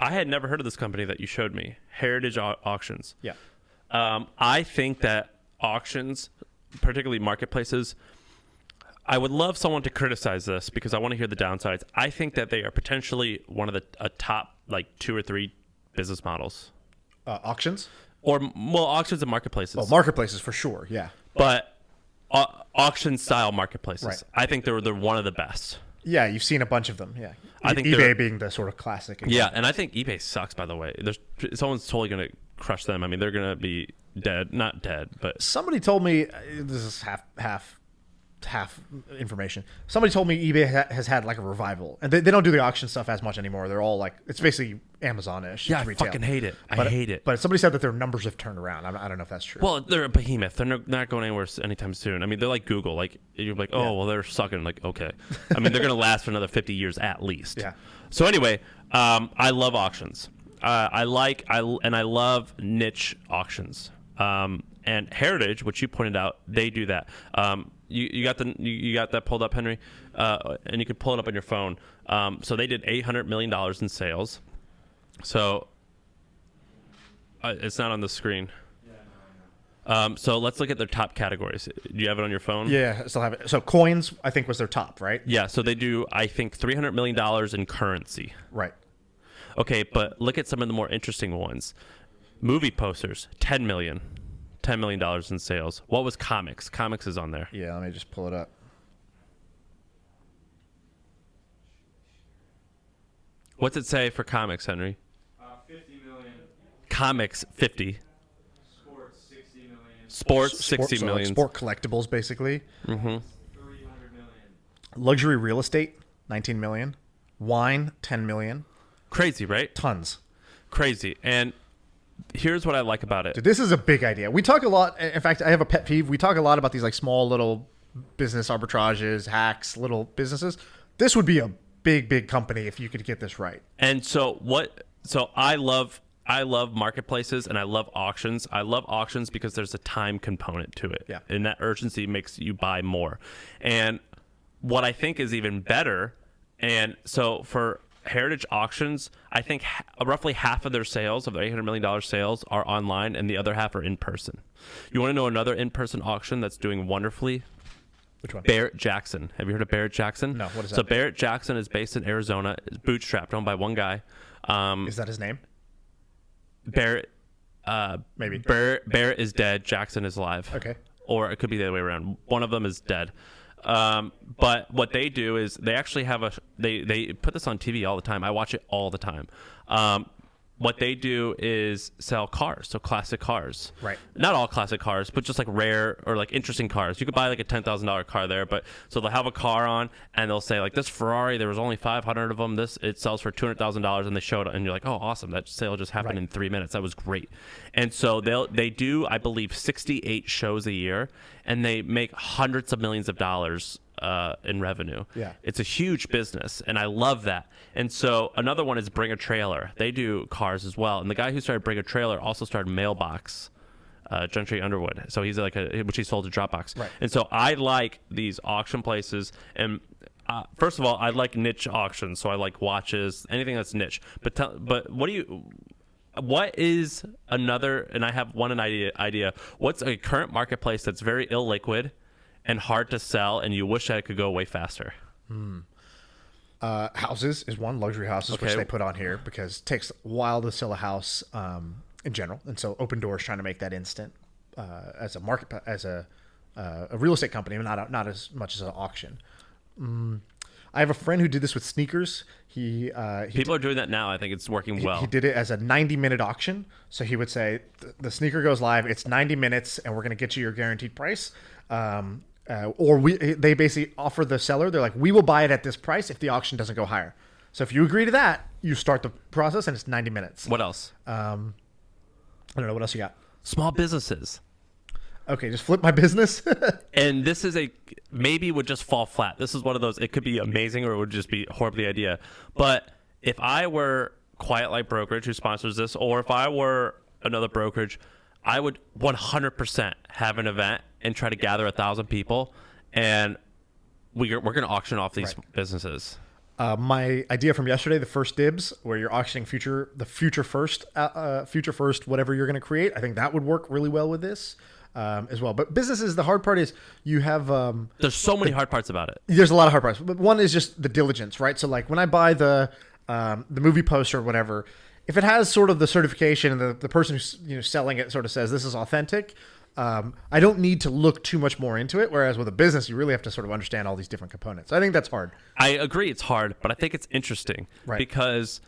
I had never heard of this company that you showed me, Heritage Auctions. Yeah. I think that auctions, particularly marketplaces, I would love someone to criticize this because I want to hear the downsides. I think that they are potentially one of the top like 2 or 3 business models. Auctions? Auctions and marketplaces. Oh, marketplaces for sure. Yeah. But auction style marketplaces. Right. I think they're one of the best. Yeah, you've seen a bunch of them. Yeah. I think eBay being the sort of classic example. Yeah, and I think eBay sucks, by the way. Someone's totally going to crush them. I mean, they're going to be dead. Not dead, but... Somebody told me, this is half information. Somebody told me eBay has had like a revival, and they don't do the auction stuff as much anymore. They're all like, it's basically Amazon-ish. Yeah, I retail. fucking hate it. I hate it. But somebody said that their numbers have turned around. I don't know if that's true. Well, they're a behemoth. They're not going anywhere anytime soon. I mean, they're like Google. Like, you're like, oh, well, they're sucking. Like, okay. I mean, they're going to last for another 50 years at least. Yeah. So anyway, I love auctions. I love niche auctions. And Heritage, which you pointed out, they do that. You got that pulled up, Henry, and you can pull it up on your phone. So they did $800 million in sales. So it's not on the screen. So let's look at their top categories. Do you have it on your phone? Yeah, I still have it. So coins, I think, was their top, right? Yeah. So they do, I think, $300 million in currency. Right. Okay, but look at some of the more interesting ones. Movie posters, $10 million in sales. What was comics? Comics is on there. Yeah, let me just pull it up. What's it say for comics, Henry? 50 million. Comics, 50. Sports, 60 million. Sports, 60 million. Sport collectibles, basically. Mm-hmm. 300 million. Luxury real estate, 19 million. Wine, 10 million. Crazy, right? Tons. Crazy. And here's what I like about it. Dude, this is a big idea. We talk a lot. In fact, I have a pet peeve. We talk a lot about these like small little business arbitrages, hacks, little businesses. This would be a big company if you could get this right. And so I love marketplaces and I love auctions. I love auctions because there's a time component to it. Yeah. And that urgency makes you buy more. And what I think is even better, and so for Heritage Auctions, I think roughly half of their sales, of their $800 million sales, are online, and the other half are in person. You want to know another in-person auction that's doing wonderfully? Which one? Barrett Jackson. Have you heard of Barrett Jackson? No, what is that? So Barrett Jackson is based in Arizona, is bootstrapped, owned by one guy. Is that his name? Barrett. Maybe. Barrett is dead. Jackson is alive. Okay. Or it could be the other way around. One of them is dead. But what they do is they actually have they put this on TV all the time. I watch it all the time. What they do is sell cars, so classic cars. Right. Not all classic cars, but just like rare or like interesting cars. You could buy like a $10,000 car there, but so they'll have a car on and they'll say like, this Ferrari, there was only 500 of them. It sells for $200,000, and they show it, and you're like, oh, awesome, that sale just happened in 3 minutes. That was great. And so they do, I believe, 68 shows a year, and they make hundreds of millions of dollars in revenue. Yeah. It's a huge business, and I love that. And so another one is Bring a Trailer. They do cars as well. And the guy who started Bring a Trailer also started Mailbox, Gentry Underwood. So he's like which he sold to Dropbox. Right. And so I like these auction places. And first of all, I like niche auctions. So I like watches, anything that's niche. But what is another, and I have one idea. What's a current marketplace that's very illiquid and hard to sell, and you wish that it could go way faster? Houses is one. Luxury houses, Okay. which they put on here because it takes a while to sell a house in general, and so Open Doors trying to make that instant as a market, as a real estate company, not as much as an auction. I have a friend who did this with sneakers. People are doing that now. I think it's working well. He did it as a 90-minute auction. So he would say, the sneaker goes live, it's 90 minutes, and we're going to get you your guaranteed price. They basically offer the seller, they're like, we will buy it at this price if the auction doesn't go higher. So if you agree to that, you start the process, and it's 90 minutes. What else? I don't know. What else you got? Small businesses. Okay, just flip my business. And this is maybe would just fall flat. This is one of those, it could be amazing or it would just be horribly idea. But if I were Quiet Light Brokerage, who sponsors this, or if I were another brokerage, I would 100% have an event and try to gather 1,000 people, and we're going to auction off these businesses. My idea from yesterday, the first dibs, where you're auctioning the future first, whatever you're going to create. I think that would work really well with this as well. But businesses, the hard part is you have There's so many hard parts about it. there's a lot of hard parts, but one is just the diligence, right? So like when I buy the movie poster or whatever, if it has sort of the certification and the person who's selling it sort of says this is authentic, I don't need to look too much more into it. Whereas with a business, you really have to sort of understand all these different components. I think that's hard. I agree it's hard, but I think it's interesting Right. because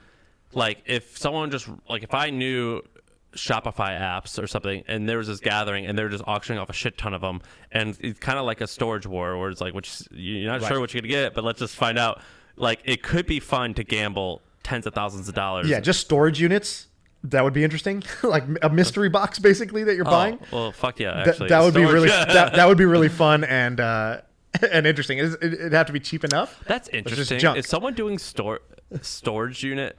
like if someone just like if I knew Shopify apps or something and there was this gathering and they're just auctioning off a shit ton of them and it's kind of like a storage war where it's like you're not sure what you're gonna get, but let's just find out. Like it could be fun to gamble tens of thousands of dollars. Yeah, just storage units. That would be interesting. Like a mystery box, basically, that you're buying. Well, fuck yeah, actually. That would be Storage- really that would be really fun and interesting. It'd have to be cheap enough. That's just interesting. junk. Is someone doing storage unit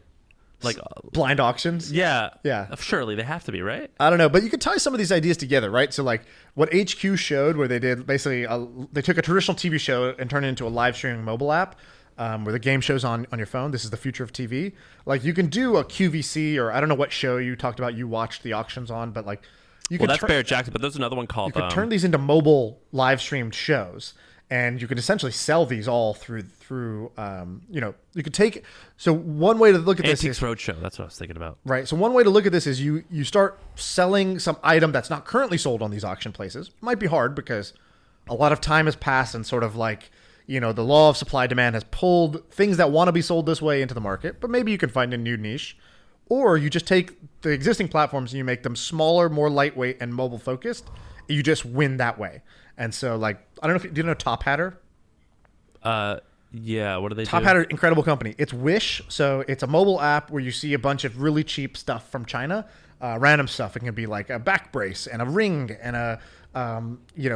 like Blind auctions. yeah. Yeah. Surely they have to be, right? I don't know, but you could tie some of these ideas together, right? So like what HQ showed, where they did basically, they took a traditional TV show and turned it into a live streaming mobile app, where the game shows on your phone. This is the future of TV. Like you can do a QVC, or I don't know what show you talked about you watched the auctions on, but like you Well, could that's Barrett Jackson, but there's another one called you could turn these into mobile live streamed shows, and you could essentially sell these all through you could take. So one way to look at this Antiques is Roadshow. That's what I was thinking about. right. So one way to look at this is you start selling some item that's not currently sold on these auction places. Might be hard because a lot of time has passed and sort of like, the law of supply demand has pulled things that want to be sold this way into the market, but maybe you can find a new niche. Or you just take the existing platforms and you make them smaller, more lightweight, and mobile focused. You just win that way. And so, like, I don't know do you know Top Hatter? Yeah. What do they Top do? Hatter, incredible company. It's Wish, so it's a mobile app where you see a bunch of really cheap stuff from China, random stuff. It can be like a back brace and a ring and a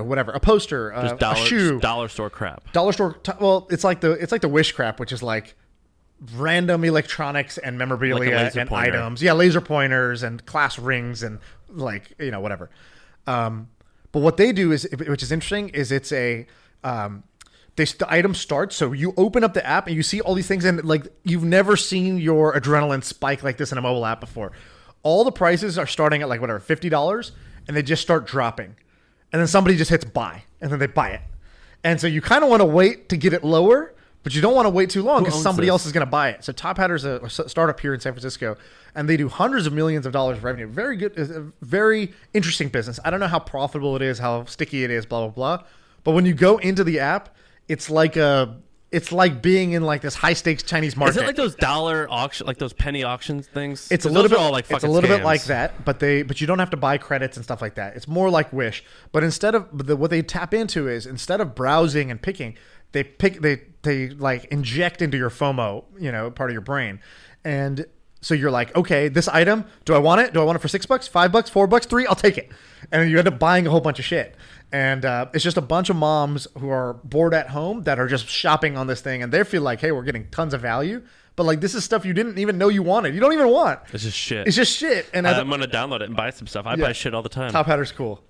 whatever, a poster, Just a shoe, dollar store crap. dollar store. Well, it's like the Wish crap, which is like random electronics and memorabilia Like a laser and pointer. items. Yeah, laser pointers and class rings and like whatever. But what they do is, which is interesting, is it's a the item starts. So you open up the app and you see all these things, and like you've never seen your adrenaline spike like this in a mobile app before. All the prices are starting at like whatever $50, and they just start dropping, and then somebody just hits buy, and then they buy it, and so you kind of want to wait to get it lower. But you don't want to wait too long because owns somebody this? else is going to buy it. So Top Hatter's a startup here in San Francisco, and they do hundreds of millions of dollars of revenue. Very good, it's a very interesting business. I don't know how profitable it is, how sticky it is, blah blah blah. But when you go into the app, it's like being in like this high stakes Chinese market. Is it like those dollar auction, like those penny auctions things? It's a 'Cause little those bit are all like it's a fucking little bit scams. like that, but you don't have to buy credits and stuff like that. It's more like Wish, but instead of what they tap into is instead of browsing and picking, they like inject into your FOMO, part of your brain, and so you're like, okay, this item, do I want it? Do I want it for $6, $5, $4, $3? I'll take it, and then you end up buying a whole bunch of shit. And it's just a bunch of moms who are bored at home that are just shopping on this thing, and they feel like, hey, we're getting tons of value. But like this is stuff you didn't even know you wanted. You don't even want. It's just shit. It's just shit. And I'm gonna download it and buy some stuff. I buy shit all the time. Top Hatter's cool.